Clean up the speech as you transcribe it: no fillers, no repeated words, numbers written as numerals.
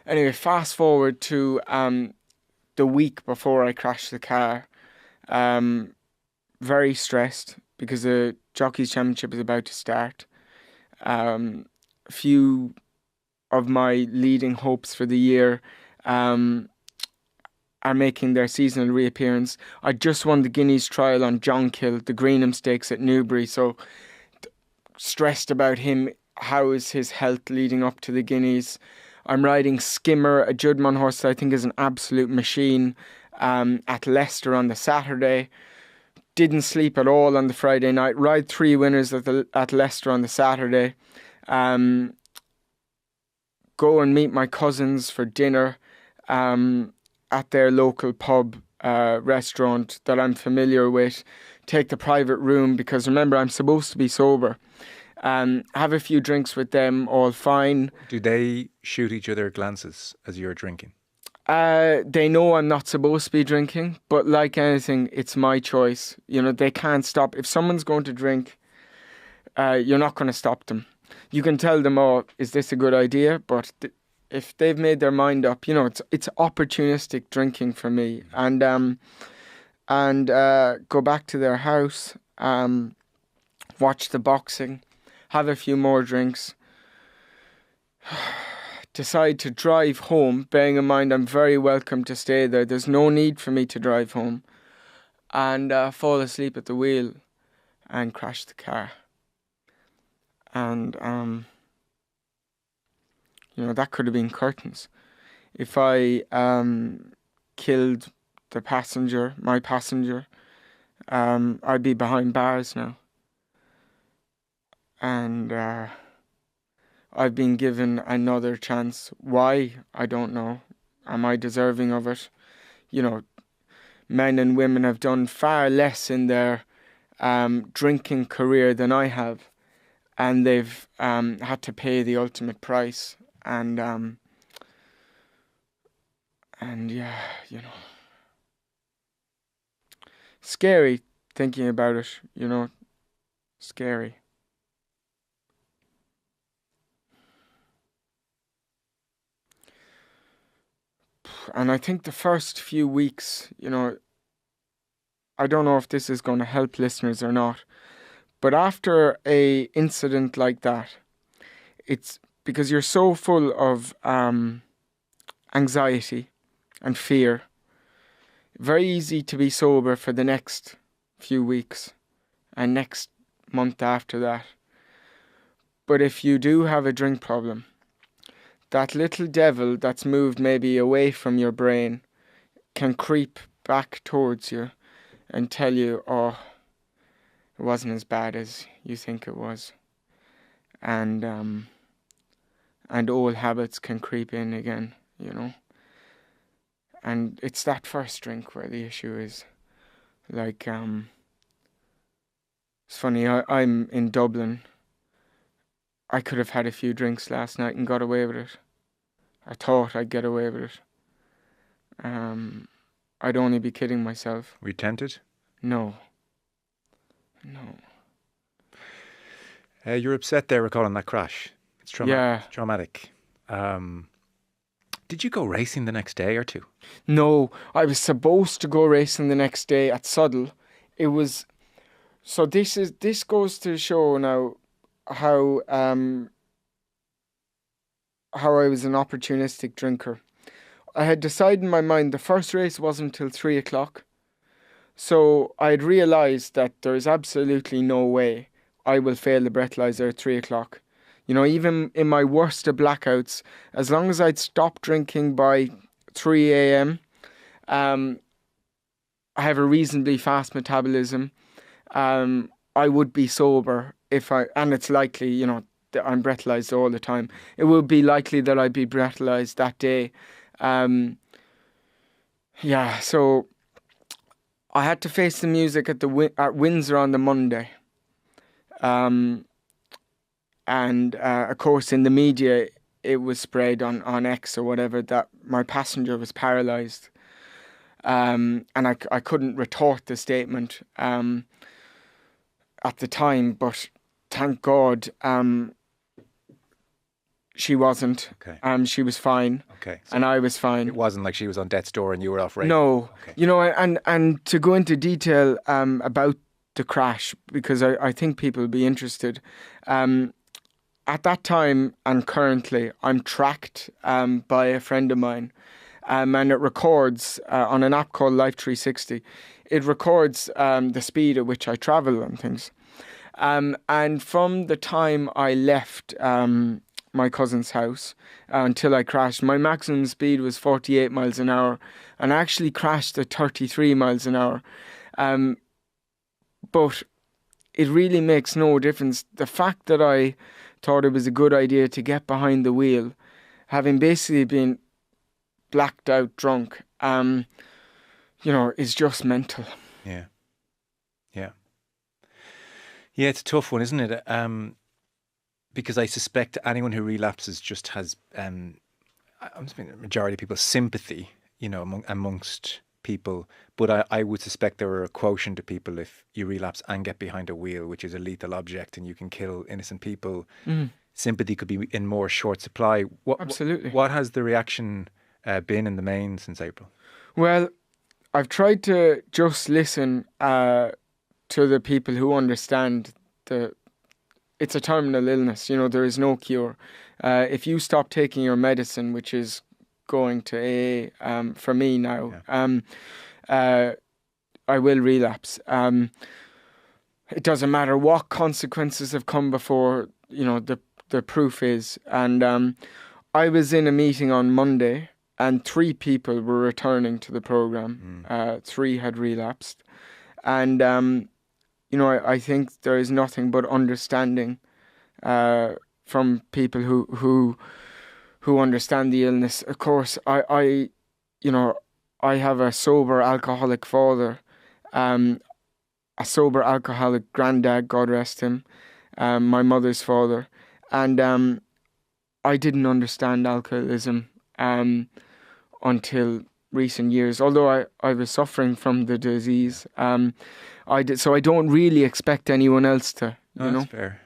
Anyway, fast forward to the week before I crashed the car. Um, Very stressed because the Jockeys Championship is about to start. A few of my leading hopes for the year um, are making their seasonal reappearance. I just won the Guineas Trial on John Kill, the Greenham Stakes at Newbury, so stressed about him. How is his health leading up to the Guineas? I'm riding Skimmer, a Judman horse that I think is an absolute machine, at Leicester on the Saturday. Didn't sleep at all on the Friday night. Ride 3 winners at Leicester on the Saturday. Um, Go and meet my cousins for dinner at their local pub restaurant that I'm familiar with. Take the private room because remember I'm supposed to be sober. Have a few drinks with them, all fine. Do they shoot each other glances as you're drinking? They know I'm not supposed to be drinking, but like anything, it's my choice. You know, they can't stop. If someone's going to drink, you're not going to stop them. You can tell them, oh, is this a good idea? But if they've made their mind up, you know, it's opportunistic drinking for me. And go back to their house, watch the boxing, have a few more drinks, decide to drive home, bearing in mind I'm very welcome to stay there. There's no need for me to drive home. And fall asleep at the wheel and crash the car. And, you know, that could have been curtains. If I killed my passenger, I'd be behind bars now. And I've been given another chance. Why? I don't know. Am I deserving of it? You know, men and women have done far less in their drinking career than I have. And they've had to pay the ultimate price. And yeah, you know. Scary thinking about it, you know. Scary. And I think the first few weeks, you know, I don't know if this is going to help listeners or not, but after a incident like that, it's because you're so full of anxiety and fear, very easy to be sober for the next few weeks and next month after that. But if you do have a drink problem, that little devil that's moved maybe away from your brain can creep back towards you and tell you, oh, it wasn't as bad as you think it was. And old habits can creep in again, you know. And it's that first drink where the issue is. Like, it's funny, I'm in Dublin. I could have had a few drinks last night and got away with it. I thought I'd get away with it. I'd only be kidding myself. Were you tempted? No. You're upset there recalling that crash. It's traumatic. Did you go racing the next day or two? No, I was supposed to go racing the next day at Suddle. It was... So this goes to show now how I was an opportunistic drinker. I had decided in my mind the first race wasn't until 3 o'clock. So I had realised that there is absolutely no way I will fail the breathalyzer at 3 o'clock. You know, even in my worst of blackouts, as long as I'd stopped drinking by 3 a.m., I have a reasonably fast metabolism. I would be sober and it's likely, you know, that I'm breathalyzed all the time. It would be likely that I'd be breathalyzed that day. So I had to face the music at Windsor on the Monday. And of course in the media it was spread on X or whatever that my passenger was paralysed. And I couldn't retort the statement at the time, but thank God she wasn't. Okay. She was fine. Okay. So And I was fine. it wasn't like she was on death's door and you were off racing? No. Okay. You know, and to go into detail about the crash, because I think people will be interested. At that time and currently, I'm tracked by a friend of mine, and it records on an app called Life 360. It records the speed at which I travel and things. And from the time I left my cousin's house until I crashed, my maximum speed was 48 miles an hour, and I actually crashed at 33 miles an hour. But it really makes no difference. The fact that I thought it was a good idea to get behind the wheel, having basically been blacked out drunk, is just mental. Yeah. Yeah. Yeah, it's a tough one, isn't it? Because I suspect anyone who relapses just has, I'm speaking the majority of people, sympathy, amongst people. But I would suspect there are a quotient of people if you relapse and get behind a wheel, which is a lethal object, and you can kill innocent people. Sympathy could be in more short supply. Absolutely. What has the reaction been in the main since April? Well, I've tried to just listen to the people who understand it's a terminal illness. There is no cure. If you stop taking your medicine, which is going to AA for me now, I will relapse. It doesn't matter what consequences have come before, the proof is. And I was in a meeting on Monday and 3 people were returning to the program. 3 had relapsed. And I think there is nothing but understanding from people who understand the illness. Of course, I have a sober alcoholic father, a sober alcoholic granddad, God rest him, my mother's father, and I didn't understand alcoholism until recent years. Although I was suffering from the disease, I did. So I don't really expect anyone else to. No, that's fair.